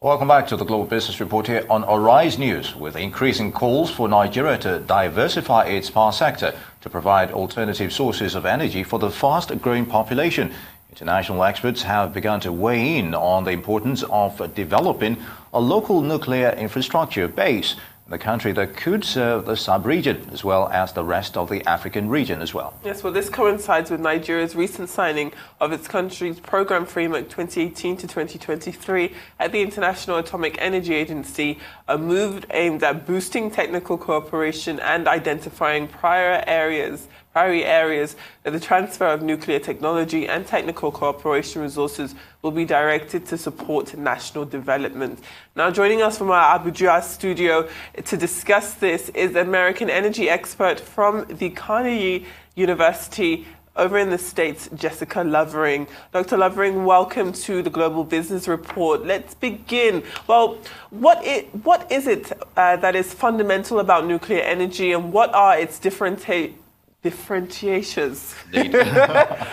Welcome back to the Global Business Report here on Arise News. With increasing calls for Nigeria to diversify its power sector to provide alternative sources of energy for the fast-growing population, international experts have begun to weigh in on the importance of developing a local nuclear infrastructure base in the country that could serve the sub-region as well as the rest of the African region as well. Yes, well, this coincides with Nigeria's recent signing of its country's program framework 2018 to 2023 at the International Atomic Energy Agency, a move aimed at boosting technical cooperation and identifying priority areas that the transfer of nuclear technology and technical cooperation resources will be directed to support national development. Now, joining us from our Abuja studio to discuss this is American energy expert from the Carnegie University over in the States, Jessica Lovering. Dr. Lovering, welcome to the Global Business Report. Let's begin. Well, what is it that is fundamental about nuclear energy, and what are its differentiations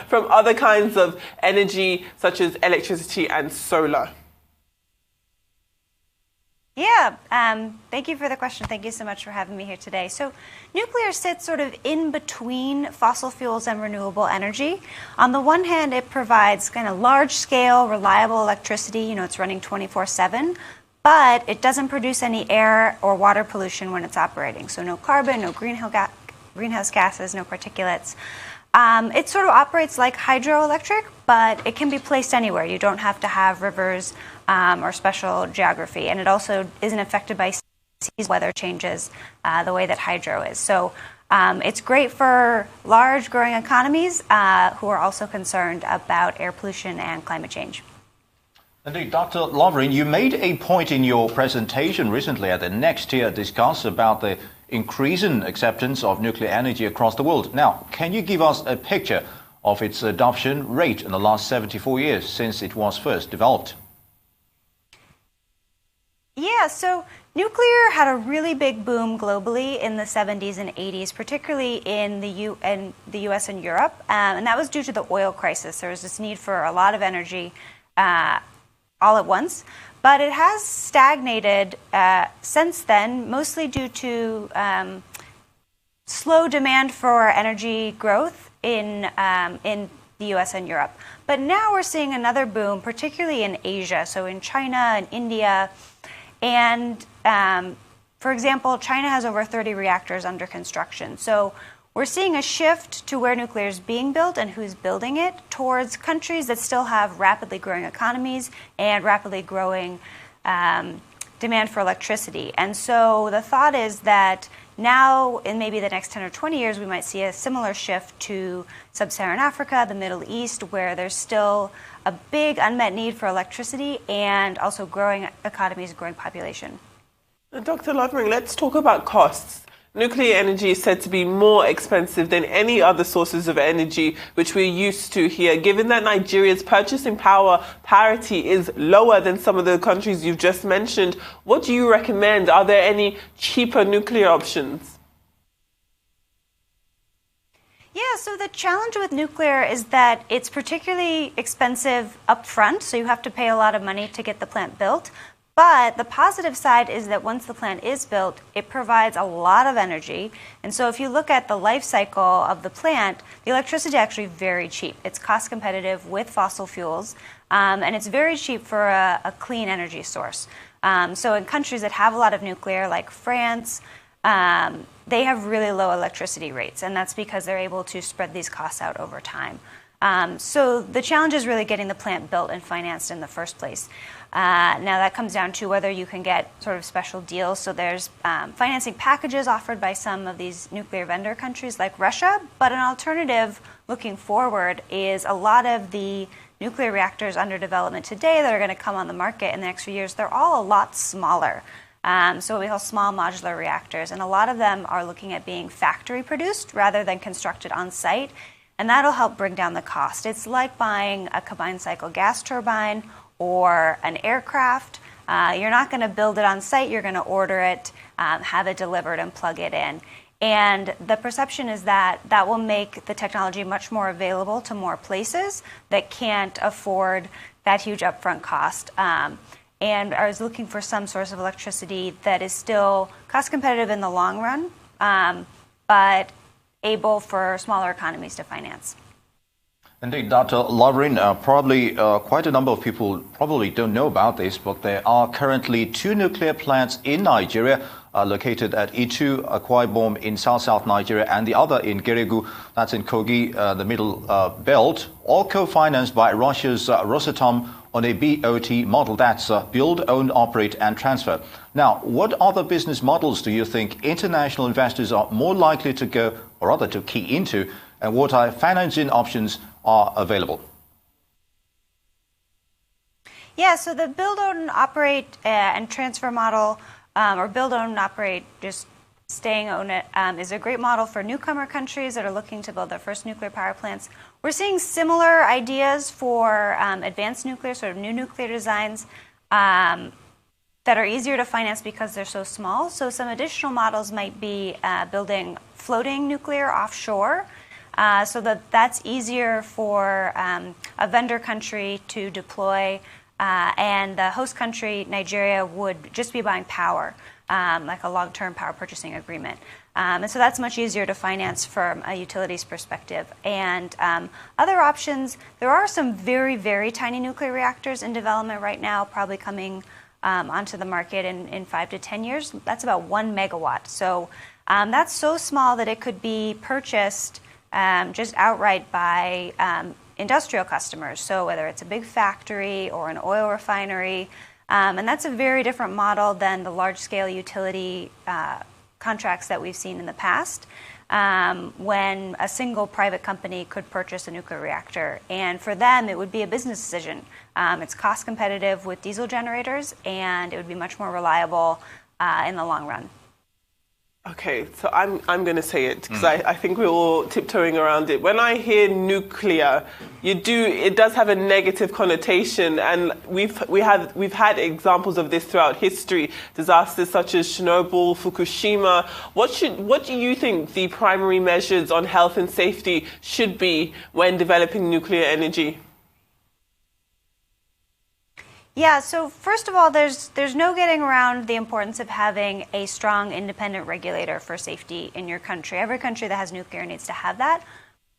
from other kinds of energy, such as electricity and solar? Yeah, thank you for the question. Thank you so much for having me here today. So nuclear sits sort of in between fossil fuels and renewable energy. On the one hand, it provides kind of large-scale, reliable electricity. It's running 24/7, but it doesn't produce any air or water pollution when it's operating. So no carbon, no greenhouse gases, no particulates. It sort of operates like hydroelectric, but it can be placed anywhere. You don't have to have rivers or special geography. And it also isn't affected by seas weather changes the way that hydro is. So it's great for large growing economies who are also concerned about air pollution and climate change. Indeed, Dr. Lovering, you made a point in your presentation recently at the Next Year Discuss about the increasing acceptance of nuclear energy across the world. Now, can you give us a picture of its adoption rate in the last 74 years since it was first developed? Yeah, so nuclear had a really big boom globally in the 70s and 80s, particularly in the U.S. and Europe, and that was due to the oil crisis. There was this need for a lot of energy all at once. But it has stagnated since then, mostly due to slow demand for energy growth in the U.S. and Europe. But now we're seeing another boom, particularly in Asia, so in China and India. And for example, China has over 30 reactors under construction. So we're seeing a shift to where nuclear is being built and who's building it towards countries that still have rapidly growing economies and rapidly growing demand for electricity. And so the thought is that now, in maybe the next 10 or 20 years, we might see a similar shift to sub-Saharan Africa, the Middle East, where there's still a big unmet need for electricity and also growing economies, growing population. Dr. Lovering, let's talk about costs. Nuclear energy is said to be more expensive than any other sources of energy which we're used to here. Given that Nigeria's purchasing power parity is lower than some of the countries you've just mentioned, what do you recommend? Are there any cheaper nuclear options? Yeah, so the challenge with nuclear is that it's particularly expensive upfront, so you have to pay a lot of money to get the plant built. But the positive side is that once the plant is built, it provides a lot of energy. And so if you look at the life cycle of the plant, the electricity is actually very cheap. It's cost competitive with fossil fuels, and it's very cheap for a clean energy source. So in countries that have a lot of nuclear, like France, they have really low electricity rates, and that's because they're able to spread these costs out over time. So the challenge is really getting the plant built and financed in the first place. Now that comes down to whether you can get sort of special deals. So there's financing packages offered by some of these nuclear vendor countries like Russia, but an alternative looking forward is a lot of the nuclear reactors under development today that are going to come on the market in the next few years. They're all a lot smaller. So what we call small modular reactors, and a lot of them are looking at being factory produced rather than constructed on site, and that'll help bring down the cost. It's like buying a combined cycle gas turbine or an aircraft. You're not going to build it on site, you're going to order it, have it delivered and plug it in. And the perception is that that will make the technology much more available to more places that can't afford that huge upfront cost. and is looking for some source of electricity that is still cost competitive in the long run, but able for smaller economies to finance. Indeed, Dr. Lovrin, probably quite a number of people probably don't know about this, but there are currently 2 nuclear plants in Nigeria, located at Itu, Akwa Ibom in south Nigeria, and the other in Geregu, that's in Kogi, the middle belt, all co-financed by Russia's Rosatom on a BOT model, that's build, own, operate, and transfer. Now, what other business models do you think international investors are more likely to go, or rather to key into, and what are financing options are available? Yeah, so the build, own, operate, and transfer model, or build, own, operate, just staying own it, is a great model for newcomer countries that are looking to build their first nuclear power plants. We're seeing similar ideas for advanced nuclear, sort of new nuclear designs that are easier to finance because they're so small. So some additional models might be building floating nuclear offshore, so that's easier for a vendor country to deploy, and the host country, Nigeria, would just be buying power, like a long-term power purchasing agreement. And so that's much easier to finance from a utilities perspective. And other options, there are some very, very tiny nuclear reactors in development right now, probably coming onto the market in 5 to 10 years. That's about 1 megawatt. So that's so small that it could be purchased just outright by industrial customers. So whether it's a big factory or an oil refinery, and that's a very different model than the large-scale utility contracts that we've seen in the past, when a single private company could purchase a nuclear reactor. And for them, it would be a business decision. It's cost competitive with diesel generators, and it would be much more reliable in the long run. Okay, so I'm going to say it because I think we're all tiptoeing around it. When I hear nuclear, it does have a negative connotation, and we've had examples of this throughout history. Disasters such as Chernobyl, Fukushima. What do you think the primary measures on health and safety should be when developing nuclear energy? Yeah, so first of all, there's no getting around the importance of having a strong independent regulator for safety in your country. Every country that has nuclear needs to have that.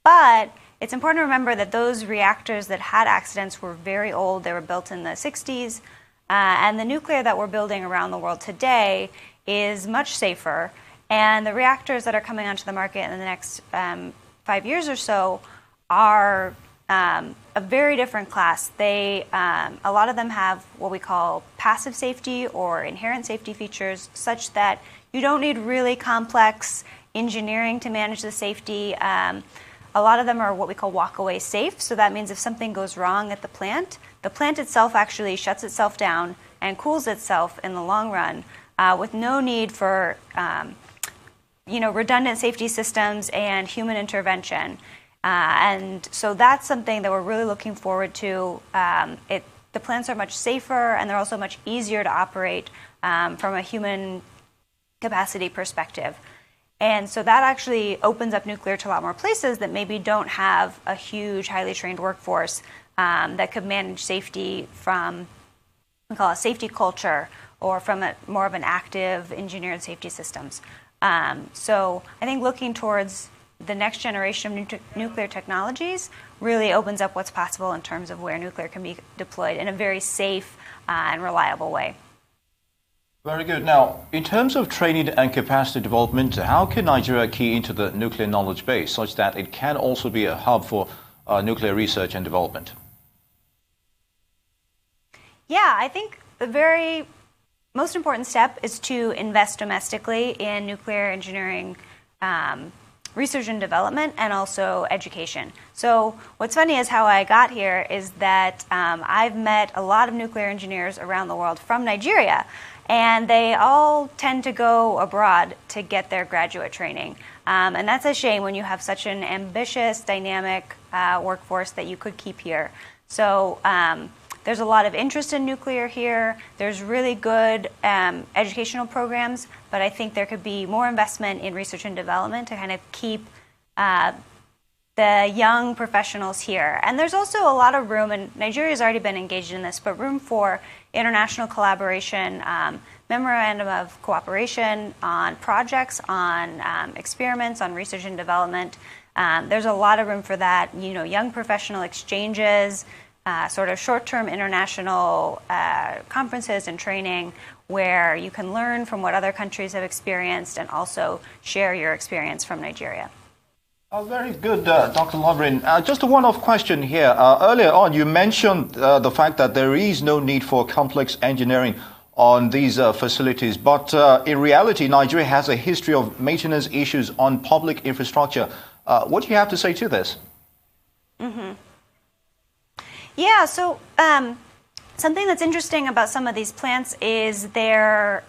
But it's important to remember that those reactors that had accidents were very old. They were built in the 60s. And the nuclear that we're building around the world today is much safer. And the reactors that are coming onto the market in the next 5 years or so are a very different class. A lot of them have what we call passive safety or inherent safety features, such that you don't need really complex engineering to manage the safety. A lot of them are what we call walk-away safe. So that means if something goes wrong at the plant itself actually shuts itself down and cools itself in the long run, with no need for redundant safety systems and human intervention. And so that's something that we're really looking forward to. The plants are much safer, and they're also much easier to operate from a human capacity perspective. And so that actually opens up nuclear to a lot more places that maybe don't have a huge, highly trained workforce that could manage safety from, we call it safety culture, or from more of an active engineered safety systems. So I think looking towards the next generation of nuclear technologies really opens up what's possible in terms of where nuclear can be deployed in a very safe and reliable way. Very good. Now, in terms of training and capacity development, how can Nigeria key into the nuclear knowledge base such that it can also be a hub for nuclear research and development? Yeah, I think the very most important step is to invest domestically in nuclear engineering research and development, and also education. So what's funny is how I got here is that I've met a lot of nuclear engineers around the world from Nigeria, and they all tend to go abroad to get their graduate training. And that's a shame when you have such an ambitious, dynamic workforce that you could keep here. So there's a lot of interest in nuclear here. There's really good educational programs, but I think there could be more investment in research and development to kind of keep the the young professionals here. And there's also a lot of room, and Nigeria's already been engaged in this, but room for international collaboration, memorandum of cooperation on projects, on experiments, on research and development. There's a lot of room for that, young professional exchanges, sort of short-term international conferences and training where you can learn from what other countries have experienced and also share your experience from Nigeria. Oh, very good, Dr. Lovren. Just a one-off question here. Earlier on, you mentioned the fact that there is no need for complex engineering on these facilities, but in reality, Nigeria has a history of maintenance issues on public infrastructure. What do you have to say to this? Mm-hmm. Yeah, so something that's interesting about some of these plants is they're,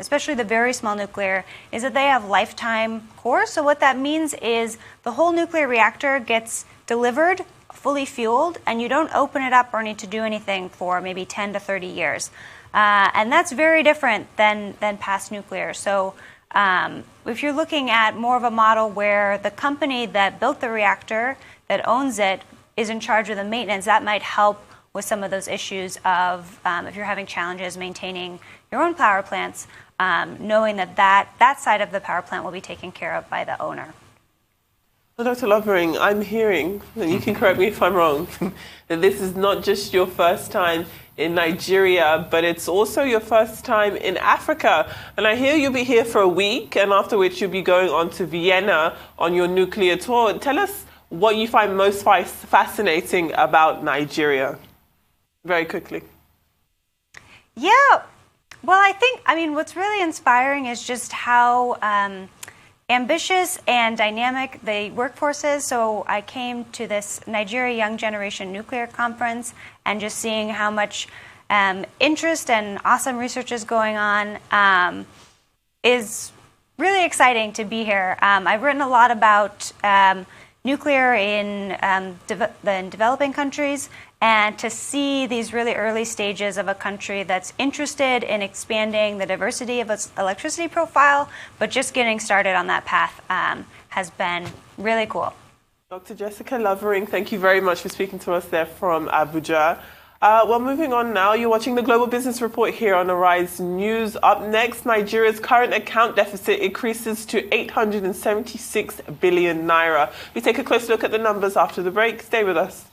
especially the very small nuclear, is that they have lifetime cores. So what that means is the whole nuclear reactor gets delivered, fully fueled, and you don't open it up or need to do anything for maybe 10 to 30 years. And that's very different than past nuclear. So if you're looking at more of a model where the company that built the reactor, that owns it, is in charge of the maintenance, that might help with some of those issues of if you're having challenges maintaining your own power plants, knowing that side of the power plant will be taken care of by the owner. Well, Dr. Lovering, I'm hearing, and you can correct me if I'm wrong, that this is not just your first time in Nigeria, but it's also your first time in Africa. And I hear you'll be here for a week, and after which you'll be going on to Vienna on your nuclear tour. Tell us what you find most fascinating about Nigeria, very quickly. Yeah, well, I mean, what's really inspiring is just how ambitious and dynamic the workforce is. So I came to this Nigeria Young Generation Nuclear Conference and just seeing how much interest and awesome research is going on is really exciting to be here. I've written a lot about nuclear in developing countries, and to see these really early stages of a country that's interested in expanding the diversity of its electricity profile, but just getting started on that path has been really cool. Dr. Jessica Lovering, thank you very much for speaking to us there from Abuja. Well, moving on now, you're watching the Global Business Report here on Arise News. Up next, Nigeria's current account deficit increases to 876 billion naira. We take a close look at the numbers after the break. Stay with us.